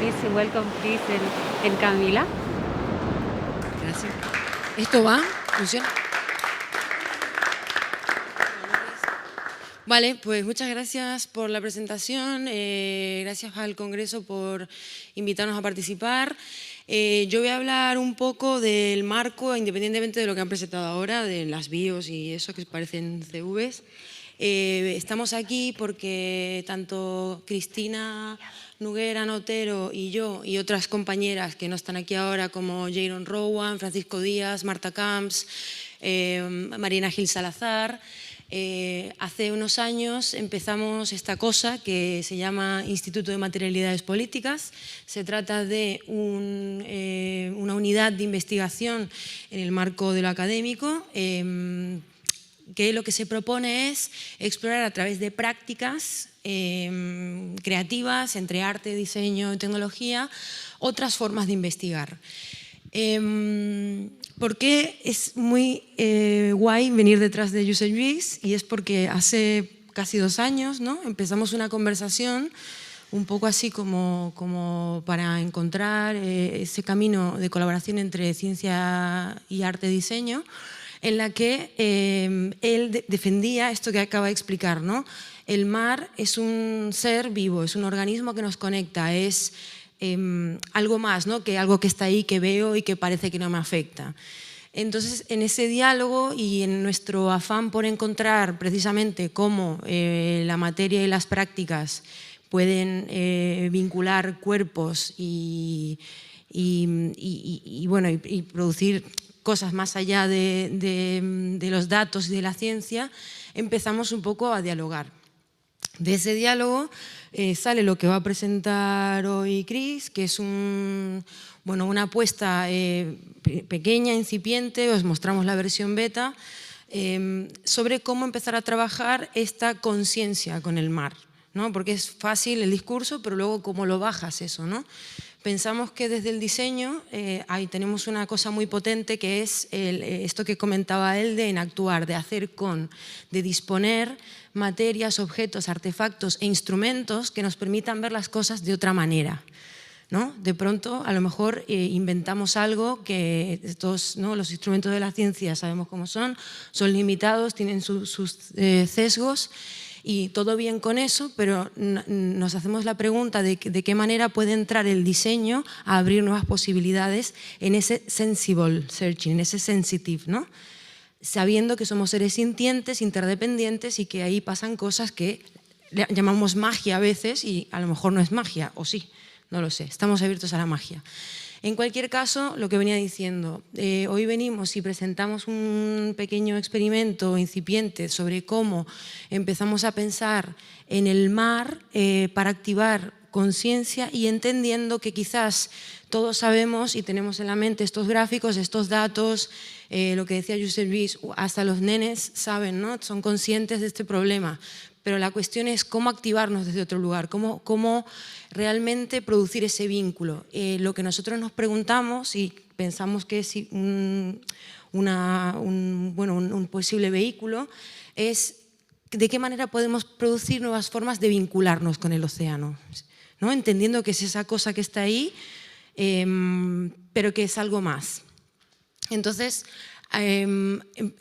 please welcome Cris and Camila. Gracias. ¿Esto va? ¿Funciona? Vale, pues muchas gracias por la presentación, gracias al Congreso por invitarnos a participar. Yo voy a hablar un poco del marco, independientemente de lo que han presentado ahora, de las bios y eso que parecen CVs. Estamos aquí porque tanto Cristina Noguer, Otero y yo y otras compañeras que no están aquí ahora como Jaron Rowan, Francisco Díaz, Marta Camps, Marina Gil Salazar, hace unos años empezamos esta cosa que se llama Instituto de Materialidades Políticas. Se trata de una unidad de investigación en el marco de lo académico, que lo que se propone es explorar a través de prácticas creativas entre arte, diseño y tecnología otras formas de investigar. ¿Por qué es muy guay venir detrás de Josep Lluís? Y es porque hace casi 2 años, ¿no?, empezamos una conversación un poco así como para encontrar ese camino de colaboración entre ciencia y arte-diseño, en la que él defendía esto que acaba de explicar, ¿no? El mar es un ser vivo, es un organismo que nos conecta, es algo más, ¿no?, que algo que está ahí, que veo y que parece que no me afecta. Entonces, en ese diálogo y en nuestro afán por encontrar precisamente cómo la materia y las prácticas pueden vincular cuerpos y producir cosas más allá de los datos y de la ciencia, empezamos un poco a dialogar. De ese diálogo sale lo que va a presentar hoy Cris, que es una apuesta pequeña, incipiente, os mostramos la versión beta, sobre cómo empezar a trabajar esta conciencia con el mar, ¿no? Porque es fácil el discurso, pero luego cómo lo bajas eso, ¿no? Pensamos que desde el diseño ahí tenemos una cosa muy potente que es esto que comentaba él de enactuar, de hacer de disponer materias, objetos, artefactos e instrumentos que nos permitan ver las cosas de otra manera, ¿no? De pronto, a lo mejor inventamos algo que todos, ¿no?, los instrumentos de la ciencia sabemos cómo son limitados, tienen sus sesgos. Y todo bien con eso, pero nos hacemos la pregunta de qué manera puede entrar el diseño a abrir nuevas posibilidades en ese sensible searching, en ese sensitive, ¿no? Sabiendo que somos seres sintientes, interdependientes y que ahí pasan cosas que llamamos magia a veces y a lo mejor no es magia, o sí, no lo sé, estamos abiertos a la magia. En cualquier caso, lo que venía diciendo, hoy venimos y presentamos un pequeño experimento incipiente sobre cómo empezamos a pensar en el mar para activar conciencia y entendiendo que quizás todos sabemos y tenemos en la mente estos gráficos, estos datos, lo que decía Josep Lluís, hasta los nenes saben, ¿no?, son conscientes de este problema. Pero la cuestión es cómo activarnos desde otro lugar, cómo realmente producir ese vínculo. Lo que nosotros nos preguntamos y pensamos que es un posible vehículo es de qué manera podemos producir nuevas formas de vincularnos con el océano, ¿no? Entendiendo que es esa cosa que está ahí, pero que es algo más. Entonces,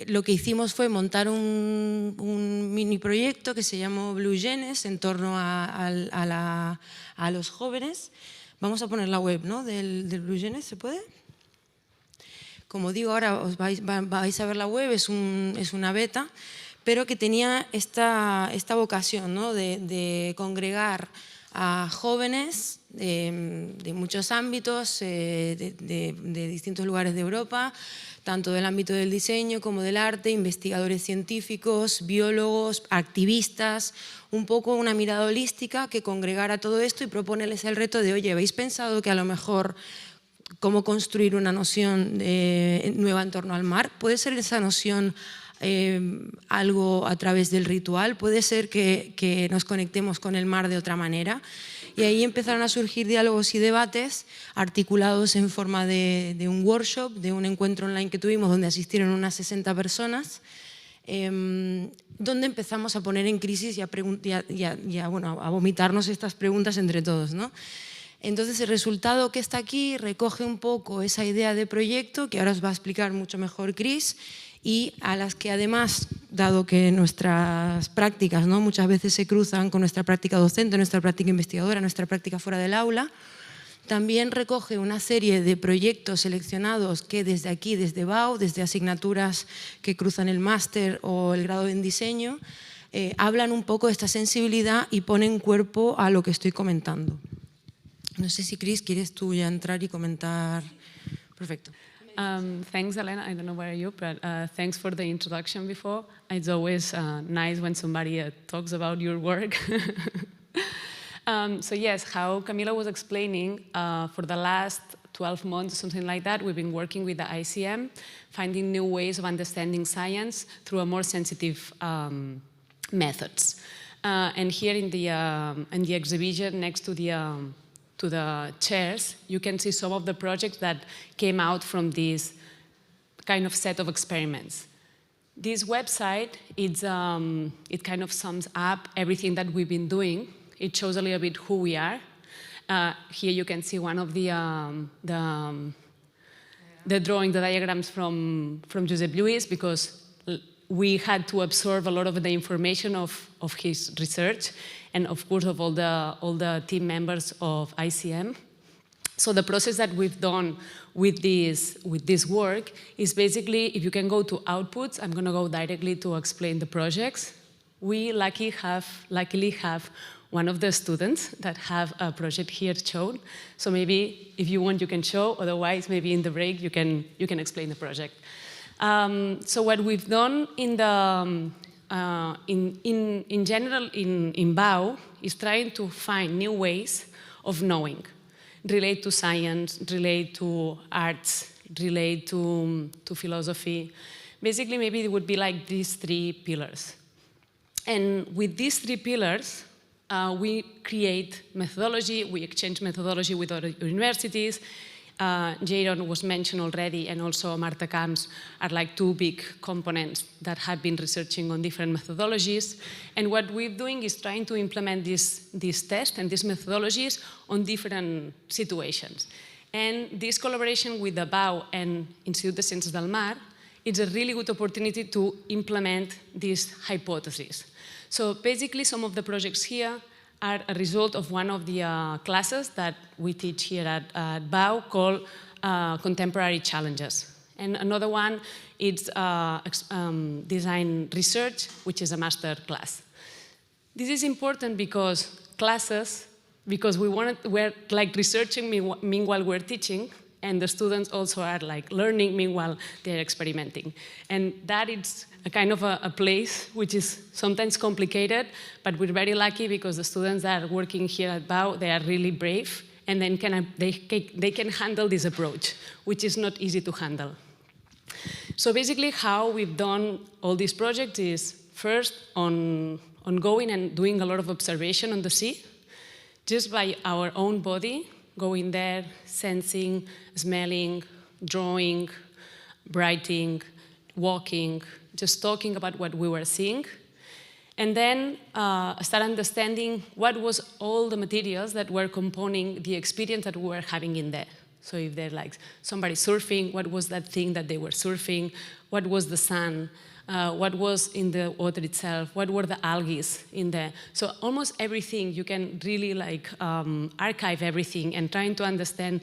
lo que hicimos fue montar un mini proyecto que se llamó Blue Genes en torno a los jóvenes. Vamos a poner la web, ¿no?, del Blue Genes, ¿se puede? Como digo, ahora os vais a ver la web, es una beta, pero que tenía esta vocación, ¿no?, de congregar a jóvenes de muchos ámbitos, de distintos lugares de Europa, tanto del ámbito del diseño como del arte, investigadores científicos, biólogos, activistas, un poco una mirada holística que congregara todo esto y proponerles el reto de, oye, ¿habéis pensado que a lo mejor cómo construir una noción nueva en torno al mar? ¿Puede ser esa noción algo a través del ritual? ¿Puede ser que nos conectemos con el mar de otra manera? Y ahí empezaron a surgir diálogos y debates articulados en forma de un workshop, de un encuentro online que tuvimos donde asistieron unas 60 personas, donde empezamos a poner en crisis y a vomitarnos estas preguntas entre todos, ¿no? Entonces el resultado que está aquí recoge un poco esa idea de proyecto que ahora os va a explicar mucho mejor Cris, y a las que además, dado que nuestras prácticas, ¿no?, muchas veces se cruzan con nuestra práctica docente, nuestra práctica investigadora, nuestra práctica fuera del aula, también recoge una serie de proyectos seleccionados que desde aquí, desde BAU, desde asignaturas que cruzan el máster o el grado en diseño, hablan un poco de esta sensibilidad y ponen cuerpo a lo que estoy comentando. No sé si, Cris, quieres tú ya entrar y comentar. Perfecto. Thanks, Elena. I don't know where you, but thanks for the introduction before. It's always nice when somebody talks about your work. So yes, how Camila was explaining, for the last 12 months, something like that, we've been working with the ICM, finding new ways of understanding science through a more sensitive methods. And here in the exhibition next to the chairs, you can see some of the projects that came out from this kind of set of experiments. This website, it kind of sums up everything that we've been doing. It shows a little bit who we are. Here you can see one of the diagrams from Josep Lluís, because we had to absorb a lot of the information of his research, and of course of all the team members of ICM. So the process that we've done with this work is basically, if you can go to outputs, I'm going to go directly to explain the projects. We luckily have one of the students that have a project here shown. So maybe if you want, you can show. Otherwise, maybe in the break, you can explain the project. So what we've done in general in BAU is trying to find new ways of knowing, relate to science, relate to arts, relate to philosophy. Basically, maybe it would be like these three pillars. And with these three pillars, we create methodology, we exchange methodology with other universities. Jaron was mentioned already, and also Marta Camps are like two big components that have been researching on different methodologies. And what we're doing is trying to implement these tests and these methodologies on different situations. And this collaboration with the BAU and Institut de Ciències del Mar, it's a really good opportunity to implement these hypotheses. So basically, some of the projects here are a result of one of the classes that we teach here at BAU called Contemporary Challenges. And another one is Design Research, which is a master class. This is important because we're like researching meanwhile we're teaching, and the students also are like learning meanwhile they're experimenting. And that is a kind of a place which is sometimes complicated, but we're very lucky because the students that are working here at BAU, they are really brave, and then they can handle this approach, which is not easy to handle. So basically how we've done all these projects is first on going and doing a lot of observation on the sea, just by our own body, going there, sensing, smelling, drawing, writing, walking, just talking about what we were seeing. And then start understanding what was all the materials that were composing the experience that we were having in there. So if they're like somebody surfing, what was that thing that they were surfing? What was the sun? What was in the water itself? What were the algae in there? So almost everything, you can really like archive everything and trying to understand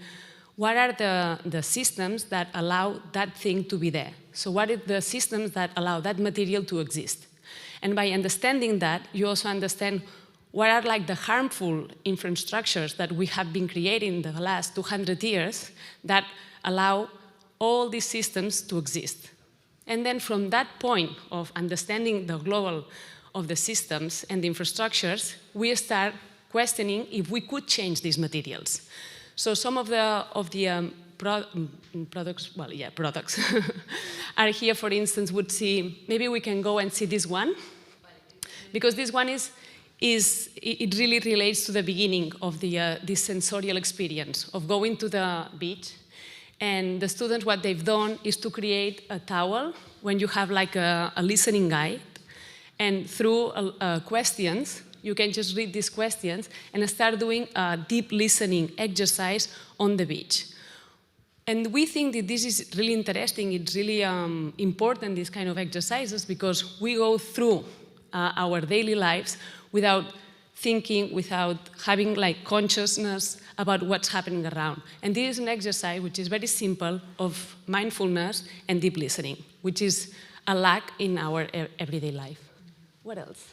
what are the systems that allow that thing to be there. So what are the systems that allow that material to exist? And by understanding that, you also understand what are like the harmful infrastructures that we have been creating in the last 200 years that allow all these systems to exist. And then from that point of understanding the global of the systems and the infrastructures, we start questioning if we could change these materials. So some of the products are here, for instance, would see, maybe we can go and see this one, because this one it really relates to the beginning of this sensorial experience of going to the beach. And the students, what they've done is to create a towel when you have like a listening guide, and through questions, You can just read these questions and start doing a deep listening exercise on the beach. And we think that this is really interesting, it's really important, these kind of exercises, because we go through our daily lives without thinking, without having like consciousness about what's happening around. And this is an exercise which is very simple of mindfulness and deep listening, which is a lack in our everyday life. What else?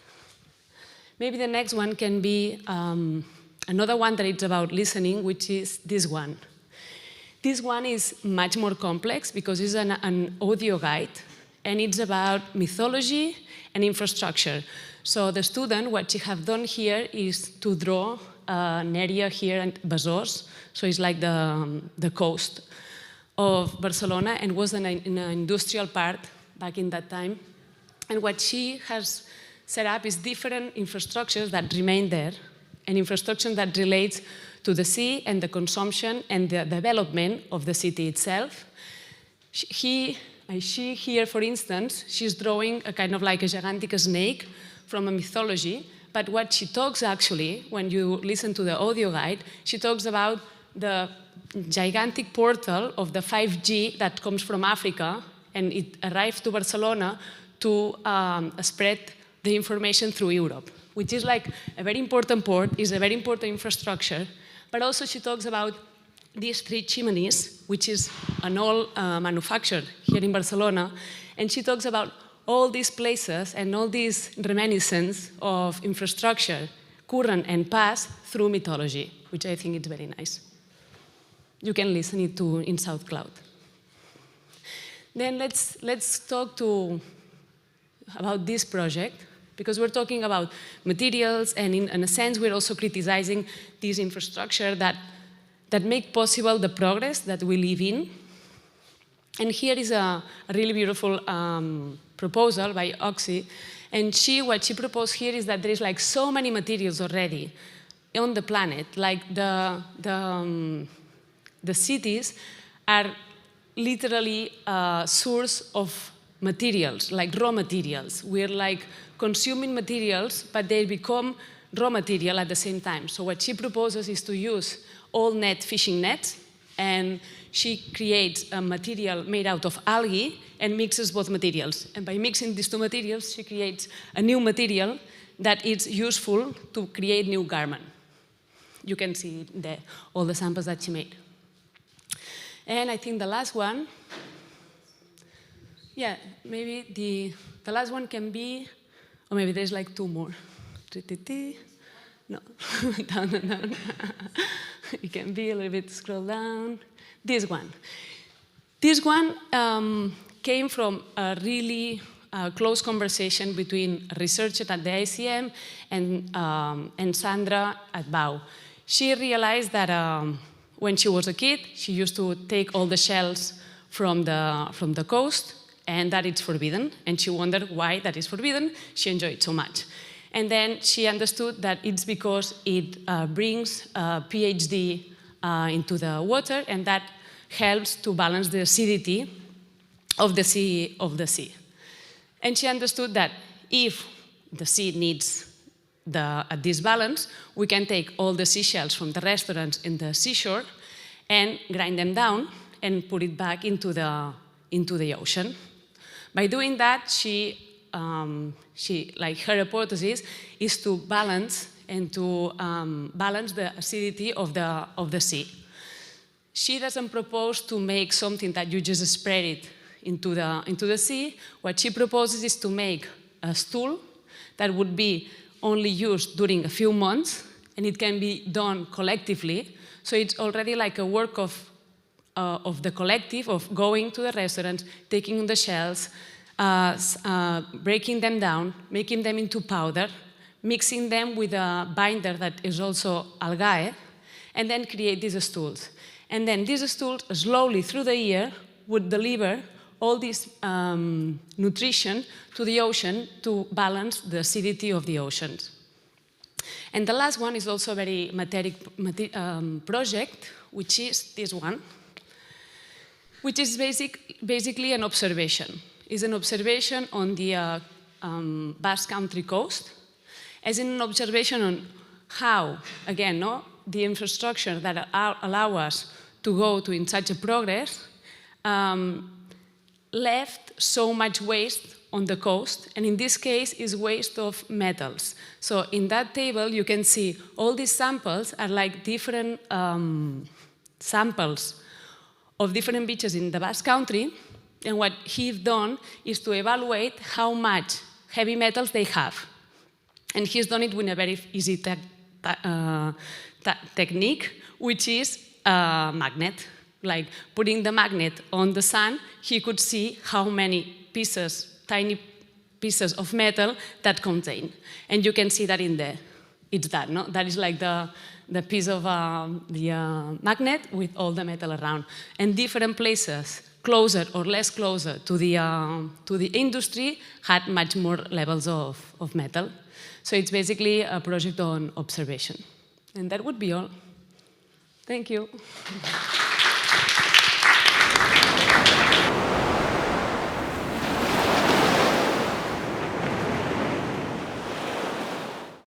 Maybe the next one can be another one that is about listening, which is this one. This one is much more complex because it's an audio guide, and it's about mythology and infrastructure. So the student, what she have done here is to draw an area here at Besòs, so it's like the coast of Barcelona, and was in an industrial part back in that time. And what she has set up is different infrastructures that remain there, and infrastructure that relates to the sea and the consumption and the development of the city itself. She here, for instance, she's drawing a kind of like a gigantic snake from a mythology, but what she talks actually, when you listen to the audio guide, she talks about the gigantic portal of the 5G that comes from Africa, and it arrived to Barcelona to spread the information through Europe, which is like a very important port, is a very important infrastructure. But also she talks about these 3 chimneys, which is an old manufacture here in Barcelona, and she talks about all these places and all these reminiscence of infrastructure, current and past, through mythology, which I think is very nice. You can listen it to in SoundCloud. Then let's talk about this project, because we're talking about materials, and in a sense we're also criticizing this infrastructure that make possible the progress that we live in. And here is a really beautiful proposal by Oxy, and what she proposed here is that there is like so many materials already on the planet, like the cities are literally a source of materials, like raw materials. We're like consuming materials, but they become raw material at the same time. So what she proposes is to use old fishing nets, and she creates a material made out of algae and mixes both materials. And by mixing these 2 materials, she creates a new material that is useful to create new garment. You can see all the samples that she made. And I think the last one, yeah, maybe the last one can be, or maybe there's like 2 more. No, down. It can be a little bit, scroll down. This one. This one came from a really close conversation between a researcher at the ICM and Sandra at BAU. She realized that when she was a kid, she used to take all the shells from the coast, and that it's forbidden, and she wondered why that is forbidden. She enjoyed it so much. And then she understood that it's because it brings pH into the water, and that helps to balance the acidity of the sea. And she understood that if the sea needs this balance, we can take all the seashells from the restaurants in the seashore and grind them down and put it back into the ocean. By doing that, like her hypothesis is to balance the acidity of the sea. She doesn't propose to make something that you just spread it into the sea. What she proposes is to make a stool that would be only used during a few months, and it can be done collectively. So it's already like a work of the collective, of going to the restaurant, taking the shells, breaking them down, making them into powder, mixing them with a binder that is also algae, and then create these stools. And then these stools, slowly through the year, would deliver all this nutrition to the ocean to balance the acidity of the oceans. And the last one is also a very material project, which is this one, which is basically an observation. It's an observation on the Basque Country coast. as in an observation on how, again, the infrastructure that allow us to go to in such a progress left so much waste on the coast, and in this case is waste of metals. So in that table you can see all these samples are like different samples of different beaches in the Basque Country, and what he's done is to evaluate how much heavy metals they have. And he's done it with a very easy technique, which is a magnet. Like putting the magnet on the sand, he could see how many pieces, tiny pieces of metal that contain. And you can see that in there. It's that, no? That is like the piece of the magnet with all the metal around. And different places, closer or less closer to the industry, had much more levels of metal. So it's basically a project on observation. And that would be all. Thank you.